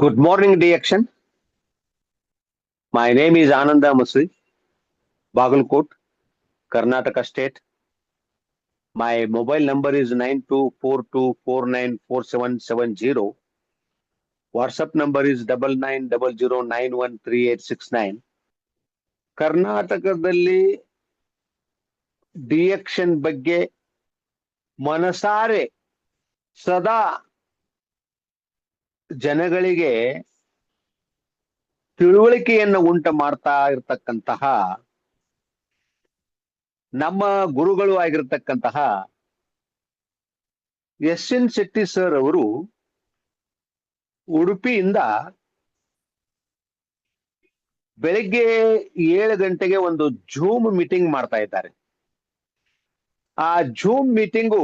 Good morning, DXN. My name is Ananda Masri, Bagalkot, Karnataka State. My mobile number is 9242494770. WhatsApp number is 9900913869. ಕರ್ನಾಟಕದಲ್ಲಿ ಡಿಎಕ್ಷನ್ ಬಗ್ಗೆ ಮನಸಾರೆ ಸದಾ ಜನಗಳಿಗೆ ತಿಳುವಳಿಕೆಯನ್ನು ಉಂಟು ಮಾಡ್ತಾ ಇರತಕ್ಕಂತಹ ನಮ್ಮ ಗುರುಗಳು ಆಗಿರತಕ್ಕಂತಹ ಎಸ್.ಎನ್. ಶೆಟ್ಟಿ ಸರ್ ಅವರು ಉಡುಪಿಯಿಂದ ಬೆಳಿಗ್ಗೆ 7 ಗಂಟೆಗೆ ಒಂದು ಜೂಮ್ ಮೀಟಿಂಗ್ ಮಾಡ್ತಾ ಇದ್ದಾರೆ. ಆ ಜೂಮ್ ಮೀಟಿಂಗು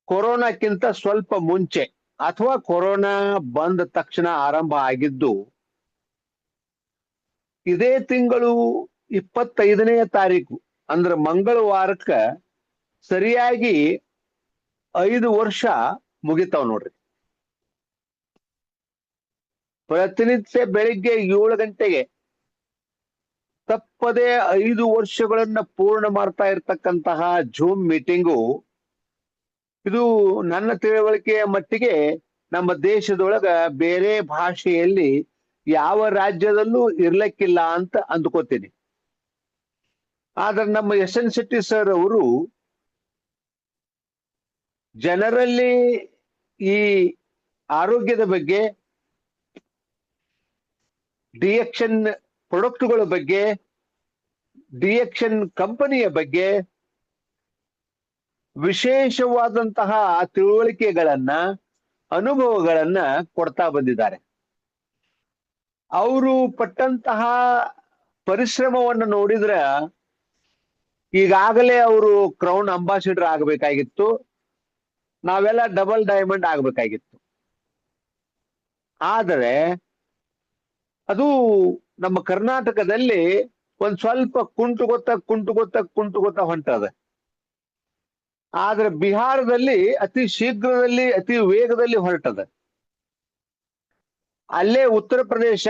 ಕೊರೋನಾಕ್ಕಿಂತ ಸ್ವಲ್ಪ ಮುಂಚೆ ಅಥವಾ ಕೊರೋನಾ ಬಂದ ತಕ್ಷಣ ಆರಂಭ ಆಗಿದ್ದು ಇದೇ ತಿಂಗಳು 25ನೇ ತಾರೀಕು ಅಂದ್ರೆ ಮಂಗಳವಾರಕ್ಕ ಸರಿಯಾಗಿ 5 ವರ್ಷ ಮುಗಿತಾವ್ ನೋಡ್ರಿ. ಪ್ರತಿನಿತ್ಯ ಬೆಳಿಗ್ಗೆ 7 ಗಂಟೆಗೆ ತಪ್ಪದೆ 5 ವರ್ಷಗಳನ್ನ ಪೂರ್ಣ ಮಾಡ್ತಾ ಇರ್ತಕ್ಕಂತಹ ಜೂಮ್ ಮೀಟಿಂಗು ಇದು ನನ್ನ ತಿಳುವಳಿಕೆಯ ಮಟ್ಟಿಗೆ ನಮ್ಮ ದೇಶದೊಳಗ ಬೇರೆ ಭಾಷೆಯಲ್ಲಿ ಯಾವ ರಾಜ್ಯದಲ್ಲೂ ಇರ್ಲಿಕ್ಕಿಲ್ಲ ಅಂತ ಅಂದ್ಕೋತೀನಿ. ಆದ್ರೆ ನಮ್ಮ ಎಸ್.ಎನ್. ಶೆಟ್ಟಿ ಸರ್ ಅವರು ಜನರಲ್ಲಿ ಈ ಆರೋಗ್ಯದ ಬಗ್ಗೆ, ಡಿಎಕ್ಷನ್ ಪ್ರಾಡಕ್ಟ್ಗಳ ಬಗ್ಗೆ, ಡಿಎಕ್ಷನ್ ಕಂಪನಿಯ ಬಗ್ಗೆ ವಿಶೇಷವಾದಂತಹ ತಿಳುವಳಿಕೆಗಳನ್ನ, ಅನುಭವಗಳನ್ನ ಕೊಡ್ತಾ ಬಂದಿದ್ದಾರೆ. ಅವರು ಪಟ್ಟಂತಹ ಪರಿಶ್ರಮವನ್ನು ನೋಡಿದ್ರ ಈಗಾಗಲೇ ಅವರು ಕ್ರೌನ್ ಅಂಬಾಸಿಡರ್ ಆಗಬೇಕಾಗಿತ್ತು, ನಾವೆಲ್ಲ ಡಬಲ್ ಡೈಮಂಡ್ ಆಗ್ಬೇಕಾಗಿತ್ತು. ಆದರೆ ಅದು ನಮ್ಮ ಕರ್ನಾಟಕದಲ್ಲಿ ಒಂದ್ ಸ್ವಲ್ಪ ಕುಂಟುಗೊತ್ತ ಹೊಂಟದ. ಆದ್ರೆ ಬಿಹಾರದಲ್ಲಿ ಅತಿ ಶೀಘ್ರದಲ್ಲಿ, ಅತಿ ವೇಗದಲ್ಲಿ ಹೊರಟದ. ಅಲ್ಲೇ ಉತ್ತರ ಪ್ರದೇಶ,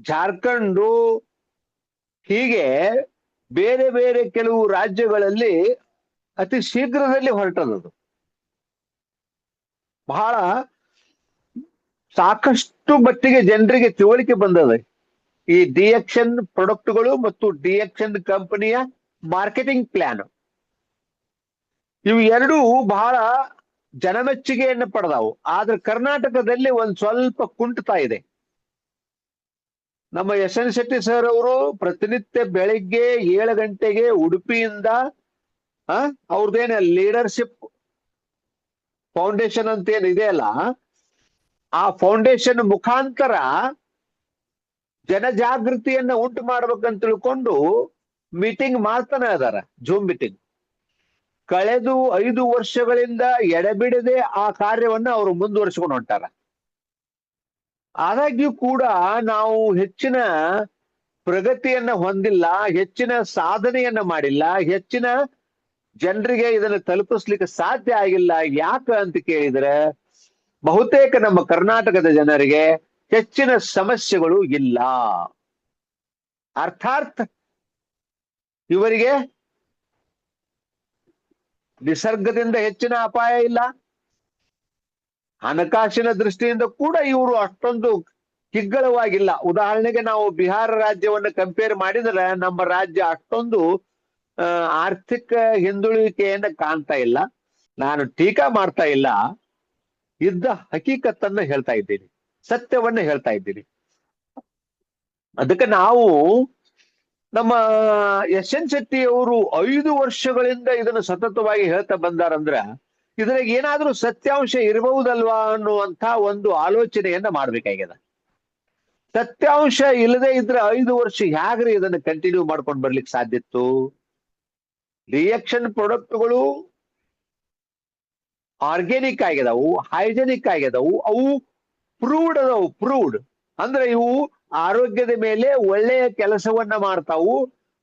ಜಾರ್ಖಂಡು, ಹೀಗೆ ಬೇರೆ ಬೇರೆ ಕೆಲವು ರಾಜ್ಯಗಳಲ್ಲಿ ಅತಿ ಶೀಘ್ರದಲ್ಲಿ ಹೊರಟದದು. ಬಹಳ ಸಾಕಷ್ಟು ಮಟ್ಟಿಗೆ ಜನರಿಗೆ ತಿಳುವಳಿಕೆ ಬಂದದ ಈ ಡಿಎಕ್ಷನ್ ಪ್ರಾಡಕ್ಟ್ಗಳು ಮತ್ತು ಡಿಎಕ್ಷನ್ ಕಂಪನಿಯ ಮಾರ್ಕೆಟಿಂಗ್ ಪ್ಲಾನ್. ಇವು ಎರಡೂ ಬಹಳ ಜನಮೆಚ್ಚುಗೆಯನ್ನು ಪಡೆದವು. ಆದ್ರೆ ಕರ್ನಾಟಕದಲ್ಲಿ ಒಂದ್ ಸ್ವಲ್ಪ ಕುಂಠತಾ ಇದೆ. ನಮ್ಮ ಎಸ್.ಎನ್. ಶೆಟ್ಟಿ ಸರ್ ಅವರು ಪ್ರತಿನಿತ್ಯ ಬೆಳಿಗ್ಗೆ 7 ಗಂಟೆಗೆ ಉಡುಪಿಯಿಂದ ಅವ್ರದ್ದೇನ ಲೀಡರ್ಶಿಪ್ ಫೌಂಡೇಶನ್ ಅಂತ ಏನ್ ಇದೆಯಲ್ಲ, ಆ ಫೌಂಡೇಶನ್ ಮುಖಾಂತರ ಜನಜಾಗೃತಿಯನ್ನ ಉಂಟು ಮಾಡ್ಬೇಕಂತ ತಿಳ್ಕೊಂಡು ಮೀಟಿಂಗ್ ಮಾಡ್ತಾನೆ ಇದಾರ, ಜೂಮ್ ಮೀಟಿಂಗ್. ಕಳೆದು 5 ವರ್ಷಗಳಿಂದ ಎಡೆಬಿಡದೆ ಆ ಕಾರ್ಯವನ್ನ ಅವರು ಮುಂದುವರಿಸಿಕೊಂಡು ಹೊಂಟಾರ. ಆದಾಗ್ಯೂ ಕೂಡ ನಾವು ಹೆಚ್ಚಿನ ಪ್ರಗತಿಯನ್ನ ಹೊಂದಿಲ್ಲ, ಹೆಚ್ಚಿನ ಸಾಧನೆಯನ್ನ ಮಾಡಿಲ್ಲ, ಹೆಚ್ಚಿನ ಜನರಿಗೆ ಇದನ್ನ ತಲುಪಿಸ್ಲಿಕ್ಕೆ ಸಾಧ್ಯ ಆಗಿಲ್ಲ. ಯಾಕ ಅಂತ ಕೇಳಿದ್ರೆ ಬಹುತೇಕ ನಮ್ಮ ಕರ್ನಾಟಕದ ಜನರಿಗೆ ಹೆಚ್ಚಿನ ಸಮಸ್ಯೆಗಳು ಇಲ್ಲ. ಅರ್ಥಾತ್ ಇವರಿಗೆ ನಿಸರ್ಗದಿಂದ ಹೆಚ್ಚಿನ ಅಪಾಯ ಇಲ್ಲ, ಹಣಕಾಸಿನ ದೃಷ್ಟಿಯಿಂದ ಕೂಡ ಇವರು ಅಷ್ಟೊಂದು ಕಿಗ್ಗಳವಾಗಿಲ್ಲ. ಉದಾಹರಣೆಗೆ ನಾವು ಬಿಹಾರ ರಾಜ್ಯವನ್ನು ಕಂಪೇರ್ ಮಾಡಿದ್ರೆ ನಮ್ಮ ರಾಜ್ಯ ಅಷ್ಟೊಂದು ಆರ್ಥಿಕ ಹಿಂದುಳಿಕೆಯನ್ನ ಕಾಣ್ತಾ ಇಲ್ಲ. ನಾನು ಟೀಕಾ ಮಾಡ್ತಾ ಇಲ್ಲ, ಇದ್ದ ಹಕೀಕತ್ತನ್ನ ಹೇಳ್ತಾ ಇದ್ದೀನಿ, ಸತ್ಯವನ್ನ ಹೇಳ್ತಾ ಇದ್ದೀನಿ. ಅದಕ್ಕೆ ನಾವು ನಮ್ಮ ಎಸ್.ಎನ್. ಶೆಟ್ಟಿ ಅವರು 5 ವರ್ಷಗಳಿಂದ ಇದನ್ನು ಸತತವಾಗಿ ಹೇಳ್ತಾ ಬಂದಾರಂದ್ರ ಇದ್ರಾಗ ಏನಾದ್ರೂ ಸತ್ಯಾಂಶ ಇರಬಹುದಲ್ವಾ ಅನ್ನುವಂತ ಒಂದು ಆಲೋಚನೆಯನ್ನ ಮಾಡ್ಬೇಕಾಗ್ಯದ. ಸತ್ಯಾಂಶ ಇಲ್ಲದೆ ಇದ್ರೆ 5 ವರ್ಷ ಹೇಗ್ರಿ ಇದನ್ನ ಕಂಟಿನ್ಯೂ ಮಾಡ್ಕೊಂಡು ಬರ್ಲಿಕ್ಕೆ ಸಾಧ್ಯ ಇತ್ತು? ರಿಯಾಕ್ಷನ್ ಪ್ರಾಡಕ್ಟ್ಗಳು ಆರ್ಗ್ಯಾನಿಕ್ ಆಗಿದಾವು, ಹೈಜೆನಿಕ್ ಆಗಿದಾವು, ಅವು ಪ್ರೂವ್ಡ್ ಅದಾವು. ಪ್ರೂವ್ಡ್ ಅಂದ್ರೆ ಇವು ಆರೋಗ್ಯದ ಮೇಲೆ ಒಳ್ಳೆಯ ಕೆಲಸವನ್ನ ಮಾಡ್ತಾವು,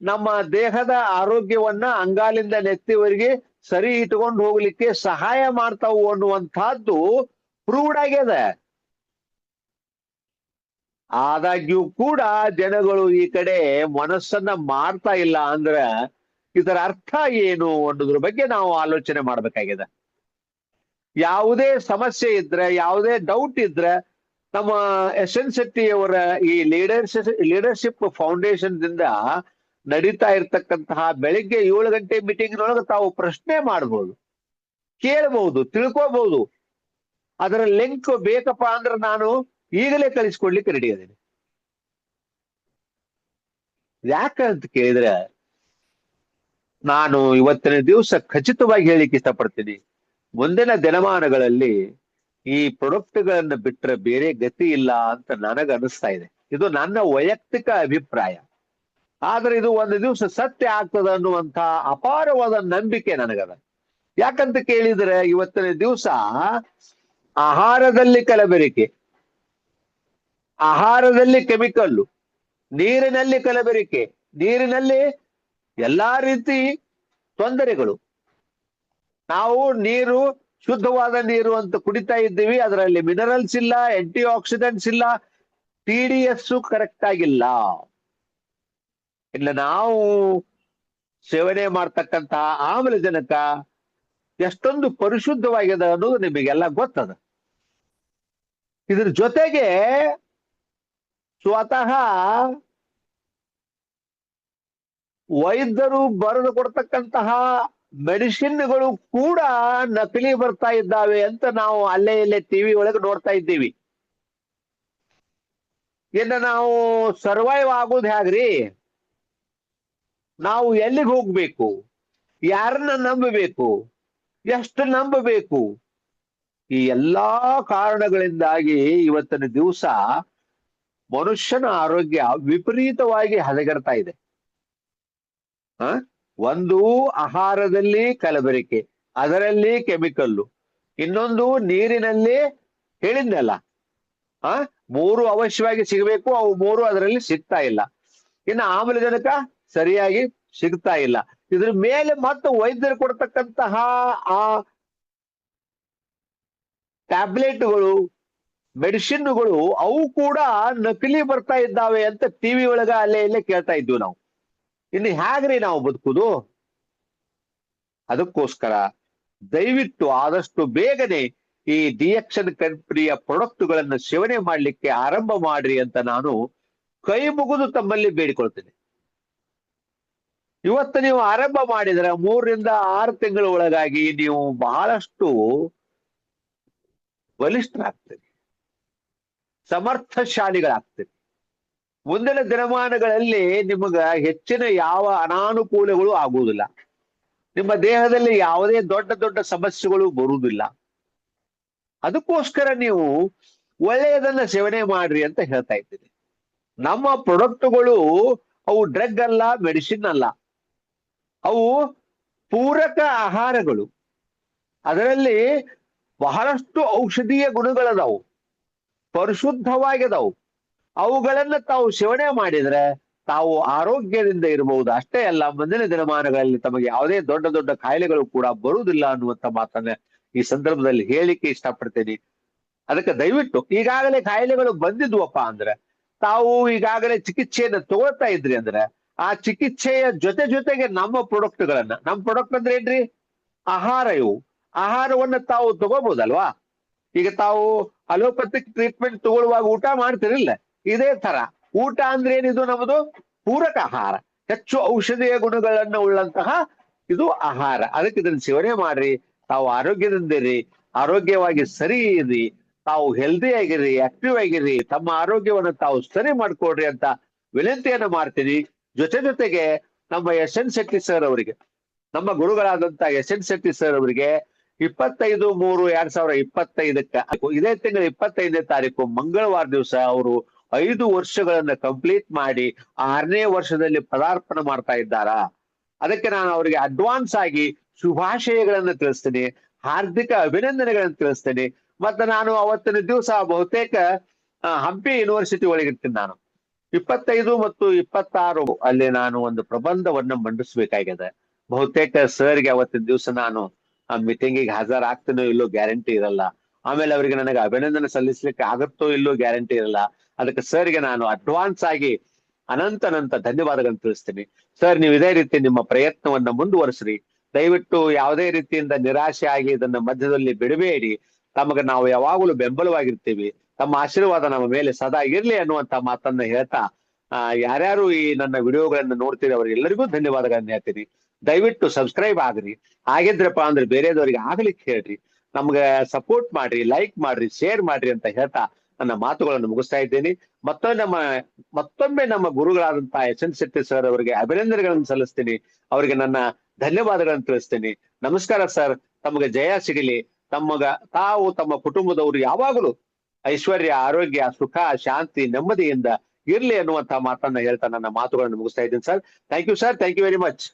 ನಮ್ಮ ದೇಹದ ಆರೋಗ್ಯವನ್ನ ಅಂಗಾಲಿಂದ ನೆತ್ತಿವರೆಗೆ ಸರಿ ಇಟ್ಕೊಂಡು ಹೋಗ್ಲಿಕ್ಕೆ ಸಹಾಯ ಮಾಡ್ತಾವು ಅನ್ನುವಂತಹದ್ದು ಪ್ರೂವ್ಡ್ ಆಗ್ಯದ. ಆದಾಗ್ಯೂ ಕೂಡ ಜನಗಳು ಈ ಕಡೆ ಮನಸ್ಸನ್ನ ಮಾಡ್ತಾ ಇಲ್ಲ ಅಂದ್ರೆ ಇದರ ಅರ್ಥ ಏನು ಅನ್ನೋದ್ರ ಬಗ್ಗೆ ನಾವು ಆಲೋಚನೆ ಮಾಡ್ಬೇಕಾಗಿದೆ. ಯಾವುದೇ ಸಮಸ್ಯೆ ಇದ್ರೆ, ಯಾವುದೇ ಡೌಟ್ ಇದ್ರೆ, ನಮ್ಮ ಎಸ್.ಎನ್. ಶೆಟ್ಟಿ ಅವರ ಈ ಲೀಡರ್ಶಿಪ್ ಫೌಂಡೇಶನ್ ದಿಂದ ನಡೀತಾ ಇರ್ತಕ್ಕಂತಹ ಬೆಳಿಗ್ಗೆ 7 ಗಂಟೆ ಮೀಟಿಂಗ್ನೊಳಗೆ ತಾವು ಪ್ರಶ್ನೆ ಮಾಡ್ಬೋದು, ಕೇಳ್ಬಹುದು, ತಿಳ್ಕೋಬಹುದು. ಅದರ ಲಿಂಕ್ ಬೇಕಪ್ಪ ಅಂದ್ರೆ ನಾನು ಈಗಲೇ ಕಳಿಸ್ಕೊಡ್ಲಿಕ್ಕೆ ರೆಡಿ ಅದೇನೆ. ಯಾಕಂತ ಕೇಳಿದ್ರೆ ನಾನು ಇವತ್ತಿನ ದಿವಸ ಖಚಿತವಾಗಿ ಹೇಳಿಕ್ಕೆ ಇಷ್ಟಪಡ್ತೀನಿ, ಮುಂದಿನ ದಿನಮಾನಗಳಲ್ಲಿ ಈ ಪ್ರಾಡಕ್ಟ್ಗಳನ್ನ ಬಿಟ್ರೆ ಬೇರೆ ಗತಿ ಇಲ್ಲ ಅಂತ ನನಗ ಅನಿಸ್ತಾ ಇದೆ. ಇದು ನನ್ನ ವೈಯಕ್ತಿಕ ಅಭಿಪ್ರಾಯ. ಆದ್ರೆ ಇದು ಒಂದು ದಿವಸ ಸತ್ಯ ಆಗ್ತದ ಅನ್ನುವಂತ ಅಪಾರವಾದ ನಂಬಿಕೆ ನನಗದ. ಯಾಕಂತ ಕೇಳಿದ್ರೆ ಇವತ್ತಿನ ದಿವಸ ಆಹಾರದಲ್ಲಿ ಕಲಬೆರಿಕೆ, ಆಹಾರದಲ್ಲಿ ಕೆಮಿಕಲ್ಲು, ನೀರಿನಲ್ಲಿ ಕಲಬೆರಿಕೆ, ನೀರಿನಲ್ಲಿ ಎಲ್ಲಾ ರೀತಿ ತೊಂದರೆಗಳು. ನಾವು ನೀರು ಶುದ್ಧವಾದ ನೀರು ಅಂತ ಕುಡಿತಾ ಇದ್ದೀವಿ, ಅದರಲ್ಲಿ ಮಿನರಲ್ಸ್ ಇಲ್ಲ, ಆಂಟಿ ಆಕ್ಸಿಡೆಂಟ್ಸ್ ಇಲ್ಲ, TDS ಕರೆಕ್ಟ್ ಆಗಿಲ್ಲ. ಇಲ್ಲ ನಾವು ಸೇವನೆ ಮಾಡ್ತಕ್ಕಂತಹ ಆಮ್ಲಜನಕ ಎಷ್ಟೊಂದು ಪರಿಶುದ್ಧವಾಗಿದೆ ಅನ್ನೋದು ನಿಮಗೆಲ್ಲ ಗೊತ್ತದ. ಇದ್ರ ಜೊತೆಗೆ ಸ್ವತಃ ವೈದ್ಯರು ಬರೆದು ಕೊಡ್ತಕ್ಕಂತಹ ಮೆಡಿಸಿನ್ಗಳು ಕೂಡ ನಕಲಿ ಬರ್ತಾ ಇದ್ದಾವೆ ಅಂತ ನಾವು ಅಲ್ಲೇ ಇಲ್ಲೇ ಟಿವಿ ಒಳಗೆ ನೋಡ್ತಾ ಇದ್ದೀವಿ. ಇನ್ನು ನಾವು ಸರ್ವೈವ್ ಆಗೋದು ಹೇಗ್ರಿ? ನಾವು ಎಲ್ಲಿಗೆ ಹೋಗ್ಬೇಕು? ಯಾರನ್ನ ನಂಬಬೇಕು? ಎಷ್ಟು ನಂಬಬೇಕು? ಈ ಎಲ್ಲಾ ಕಾರಣಗಳಿಂದಾಗಿ ಇವತ್ತಿನ ದಿವಸ ಮನುಷ್ಯನ ಆರೋಗ್ಯ ವಿಪರೀತವಾಗಿ ಹದಗೆಡ್ತಾ ಇದೆ. ಒಂದು ಆಹಾರದಲ್ಲಿ ಕಲಬೆರಿಕೆ, ಅದರಲ್ಲಿ ಕೆಮಿಕಲ್ಲು, ಇನ್ನೊಂದು ನೀರಿನಲ್ಲಿ ಹೇಳಿದ್ನಲ್ಲ, ಮೂರು ಅವಶ್ಯವಾಗಿ ಸಿಗಬೇಕು, ಅವು ಮೂರು ಅದರಲ್ಲಿ ಸಿಗ್ತಾ ಇಲ್ಲ. ಇನ್ನು ಆಮ್ಲಜನಕ ಸರಿಯಾಗಿ ಸಿಗ್ತಾ ಇಲ್ಲ. ಇದ್ರ ಮೇಲೆ ಮತ್ತು ವೈದ್ಯರು ಕೊಡ್ತಕ್ಕಂತಹ ಆ ಟ್ಯಾಬ್ಲೆಟ್ಗಳು, ಮೆಡಿಸಿನ್ಗಳು ಅವು ಕೂಡ ನಕಲಿ ಬರ್ತಾ ಇದ್ದಾವೆ ಅಂತ ಟಿವಿ ಒಳಗ ಅಲ್ಲೇ ಇಲ್ಲೇ ಕೇಳ್ತಾ ಇದ್ವಿ ನಾವು. ಇನ್ನು ಹೇಗ್ರಿ ನಾವು ಬದುಕುದು? ಅದಕ್ಕೋಸ್ಕರ ದಯವಿಟ್ಟು ಆದಷ್ಟು ಬೇಗನೆ ಈ ಡಿಎಕ್ಷನ್ ಕಂಪನಿಯ ಪ್ರಾಡಕ್ಟ್ಗಳನ್ನು ಸೇವನೆ ಮಾಡ್ಲಿಕ್ಕೆ ಆರಂಭ ಮಾಡ್ರಿ ಅಂತ ನಾನು ಕೈ ಮುಗಿದು ತಮ್ಮಲ್ಲಿ ಬೇಡಿಕೊಳ್ತೇನೆ. ಇವತ್ತು ನೀವು ಆರಂಭ ಮಾಡಿದ್ರೆ 3 ರಿಂದ 6 ತಿಂಗಳ ಒಳಗಾಗಿ ನೀವು ಬಹಳಷ್ಟು ಬಲಿಷ್ಠರಾಗ್ತೀರಿ, ಸಮರ್ಥಶಾಲಿಗಳಾಗ್ತೀರಿ. ಮುಂದಿನ ದಿನಮಾನಗಳಲ್ಲಿ ನಿಮಗ ಹೆಚ್ಚಿನ ಯಾವ ಅನಾನುಕೂಲಗಳು ಆಗುವುದಿಲ್ಲ. ನಿಮ್ಮ ದೇಹದಲ್ಲಿ ಯಾವುದೇ ದೊಡ್ಡ ದೊಡ್ಡ ಸಮಸ್ಯೆಗಳು ಬರುವುದಿಲ್ಲ. ಅದಕ್ಕೋಸ್ಕರ ನೀವು ಒಳ್ಳೆಯದನ್ನ ಸೇವನೆ ಮಾಡ್ರಿ ಅಂತ ಹೇಳ್ತಾ ಇದ್ದೀನಿ. ನಮ್ಮ ಪ್ರಾಡಕ್ಟ್ಗಳು ಅವು ಡ್ರಗ್ ಅಲ್ಲ, ಮೆಡಿಸಿನ್ ಅಲ್ಲ, ಅವು ಪೂರಕ ಆಹಾರಗಳು. ಅದರಲ್ಲಿ ಬಹಳಷ್ಟು ಔಷಧೀಯ ಗುಣಗಳದಾವು, ಪರಿಶುದ್ಧವಾಗಿದಾವು. ಅವುಗಳನ್ನ ತಾವು ಸೇವನೆ ಮಾಡಿದ್ರೆ ತಾವು ಆರೋಗ್ಯದಿಂದ ಇರಬಹುದು. ಅಷ್ಟೇ ಅಲ್ಲ, ಮುಂದಿನ ದಿನಮಾನಗಳಲ್ಲಿ ತಮಗೆ ಯಾವುದೇ ದೊಡ್ಡ ದೊಡ್ಡ ಕಾಯಿಲೆಗಳು ಕೂಡ ಬರುವುದಿಲ್ಲ ಅನ್ನುವಂಥ ಮಾತನ್ನ ಈ ಸಂದರ್ಭದಲ್ಲಿ ಹೇಳಿಕ್ಕೆ ಇಷ್ಟಪಡ್ತೇನೆ. ಅದಕ್ಕೆ ದಯವಿಟ್ಟು ಈಗಾಗಲೇ ಕಾಯಿಲೆಗಳು ಬಂದಿದ್ವಪ್ಪ ಅಂದ್ರೆ, ತಾವು ಈಗಾಗಲೇ ಚಿಕಿತ್ಸೆಯನ್ನು ತಗೊಳ್ತಾ ಇದ್ರಿ ಅಂದ್ರೆ, ಆ ಚಿಕಿತ್ಸೆಯ ಜೊತೆಗೆ ನಮ್ಮ ಪ್ರಾಡಕ್ಟ್ಗಳನ್ನ, ನಮ್ಮ ಪ್ರಾಡಕ್ಟ್ ಅಂದ್ರೆ ಏನ್ರಿ? ಆಹಾರ. ಇವು ಆಹಾರವನ್ನ ತಾವು ತಗೋಬಹುದಲ್ವಾ? ಈಗ ತಾವು ಅಲೋಪತಿಕ್ ಟ್ರೀಟ್ಮೆಂಟ್ ತಗೊಳ್ಳುವಾಗ ಊಟ ಮಾಡ್ತಿರಿಲ್ಲ, ಇದೇ ತರ ಊಟ ಅಂದ್ರೆ ಏನಿದು? ನಮ್ಮದು ಪೂರಕ ಆಹಾರ, ಹೆಚ್ಚು ಔಷಧೀಯ ಗುಣಗಳನ್ನ ಉಳ್ಳಂತಹ ಇದು ಆಹಾರ. ಅದಕ್ಕೆ ಇದನ್ನ ಸೇವನೆ ಮಾಡ್ರಿ, ತಾವು ಆರೋಗ್ಯದಿಂದಿರಿ, ಆರೋಗ್ಯವಾಗಿ ಸರಿ ಇರಿ, ತಾವು ಹೆಲ್ದಿ ಆಗಿರಿ, ಆಕ್ಟಿವ್ ಆಗಿರಿ, ತಮ್ಮ ಆರೋಗ್ಯವನ್ನು ತಾವು ಸರಿ ಮಾಡ್ಕೊಡ್ರಿ ಅಂತ ವಿನಂತಿಯನ್ನ ಮಾಡ್ತೀನಿ. ಜೊತೆಗೆ ನಮ್ಮ ಎಸ್.ಎನ್. ಶೆಟ್ಟಿ ಸರ್ ಅವರಿಗೆ, ನಮ್ಮ ಗುರುಗಳಾದಂತ ಎಸ್.ಎನ್. ಶೆಟ್ಟಿ ಸರ್ ಅವರಿಗೆ 25/3/2025 ಇದೇ ತಿಂಗಳ 25ನೇ ತಾರೀಕು ಮಂಗಳವಾರ ದಿವಸ ಅವರು 5 ವರ್ಷಗಳನ್ನ ಕಂಪ್ಲೀಟ್ ಮಾಡಿ 6ನೇ ವರ್ಷದಲ್ಲಿ ಪದಾರ್ಪಣೆ ಮಾಡ್ತಾ ಇದ್ದಾರಾ. ಅದಕ್ಕೆ ನಾನು ಅವರಿಗೆ ಅಡ್ವಾನ್ಸ್ ಆಗಿ ಶುಭಾಶಯಗಳನ್ನ ತಿಳಿಸ್ತೇನೆ, ಹಾರ್ದಿಕ ಅಭಿನಂದನೆಗಳನ್ನು ತಿಳಿಸ್ತೇನೆ. ಮತ್ತೆ ನಾನು ಅವತ್ತಿನ ದಿವಸ ಬಹುತೇಕ ಹಂಪಿ ಯೂನಿವರ್ಸಿಟಿ ಒಳಗಿರ್ತೀನಿ. ನಾನು 25 ಮತ್ತು 26 ಅಲ್ಲಿ ನಾನು ಒಂದು ಪ್ರಬಂಧವನ್ನ ಮಂಡಿಸ್ಬೇಕಾಗಿದೆ. ಬಹುತೇಕ ಸರ್ಗೆ ಅವತ್ತಿನ ದಿವಸ ನಾನು ಆ ಮೀಟಿಂಗಿಗೆ ಹಾಜರಾಗ್ತೀನೋ ಇಲ್ಲೋ ಗ್ಯಾರಂಟಿ ಇರಲ್ಲ. ಆಮೇಲೆ ಅವರಿಗೆ ನನಗೆ ಅಭಿನಂದನೆ ಸಲ್ಲಿಸ್ಲಿಕ್ಕೆ ಆಗುತ್ತೋ ಇಲ್ಲೋ ಗ್ಯಾರಂಟಿ ಇರಲ್ಲ. ಅದಕ್ಕೆ ಸರ್ಗೆ ನಾನು ಅಡ್ವಾನ್ಸ್ ಆಗಿ ಅನಂತ ಧನ್ಯವಾದಗಳನ್ನು ತಿಳಿಸ್ತೀನಿ. ಸರ್, ನೀವು ಇದೇ ರೀತಿ ನಿಮ್ಮ ಪ್ರಯತ್ನವನ್ನ ಮುಂದುವರಿಸ್ರಿ. ದಯವಿಟ್ಟು ಯಾವುದೇ ರೀತಿಯಿಂದ ನಿರಾಶೆ ಆಗಿ ಇದನ್ನ ಮಧ್ಯದಲ್ಲಿ ಬಿಡಬೇಡಿ. ತಮಗೆ ನಾವು ಯಾವಾಗಲೂ ಬೆಂಬಲವಾಗಿರ್ತೀವಿ. ತಮ್ಮ ಆಶೀರ್ವಾದ ನಮ್ಮ ಮೇಲೆ ಸದಾ ಇರ್ಲಿ ಅನ್ನುವಂತ ಮಾತನ್ನ ಹೇಳ್ತಾ, ಯಾರ್ಯಾರು ಈ ನನ್ನ ವಿಡಿಯೋಗಳನ್ನ ನೋಡ್ತೀರಿ ಅವರಿಗೆಲ್ಲರಿಗೂ ಧನ್ಯವಾದಗಳನ್ನ ಹೇಳ್ತೀನಿ. ದಯವಿಟ್ಟು ಸಬ್ಸ್ಕ್ರೈಬ್ ಆಗ್ರಿ. ಆಗಿದ್ರಪ್ಪ ಅಂದ್ರೆ ಬೇರೆದವರಿಗೆ ಆಗ್ಲಿಕ್ಕೆ ಹೇಳ್ರಿ. ನಮ್ಗೆ ಸಪೋರ್ಟ್ ಮಾಡ್ರಿ, ಲೈಕ್ ಮಾಡ್ರಿ, ಶೇರ್ ಮಾಡ್ರಿ ಅಂತ ಹೇಳ್ತಾ ನನ್ನ ಮಾತುಗಳನ್ನು ಮುಗಿಸ್ತಾ ಇದ್ದೇನೆ. ಮತ್ತೊಮ್ಮೆ ನಮ್ಮ ಗುರುಗಳಾದಂತಹ ಎಸ್.ಎನ್. ಶೆಟ್ಟಿ ಸರ್ ಅವರಿಗೆ ಅಭಿನಂದನೆಗಳನ್ನು ಸಲ್ಲಿಸ್ತೀನಿ. ಅವರಿಗೆ ನನ್ನ ಧನ್ಯವಾದಗಳನ್ನು ತಿಳಿಸ್ತೀನಿ. ನಮಸ್ಕಾರ ಸರ್. ತಮಗೆ ಜಯ ಸಿಗಲಿ. ತಾವು ತಮ್ಮ ಕುಟುಂಬದವರು ಯಾವಾಗಲೂ ಐಶ್ವರ್ಯ, ಆರೋಗ್ಯ, ಸುಖ, ಶಾಂತಿ, ನೆಮ್ಮದಿಯಿಂದ ಇರ್ಲಿ ಅನ್ನುವಂತಹ ಮಾತನ್ನ ಹೇಳ್ತಾ ನನ್ನ ಮಾತುಗಳನ್ನು ಮುಗಿಸ್ತಾ ಇದ್ದೀನಿ sir. Thank you sir. Thank you very much.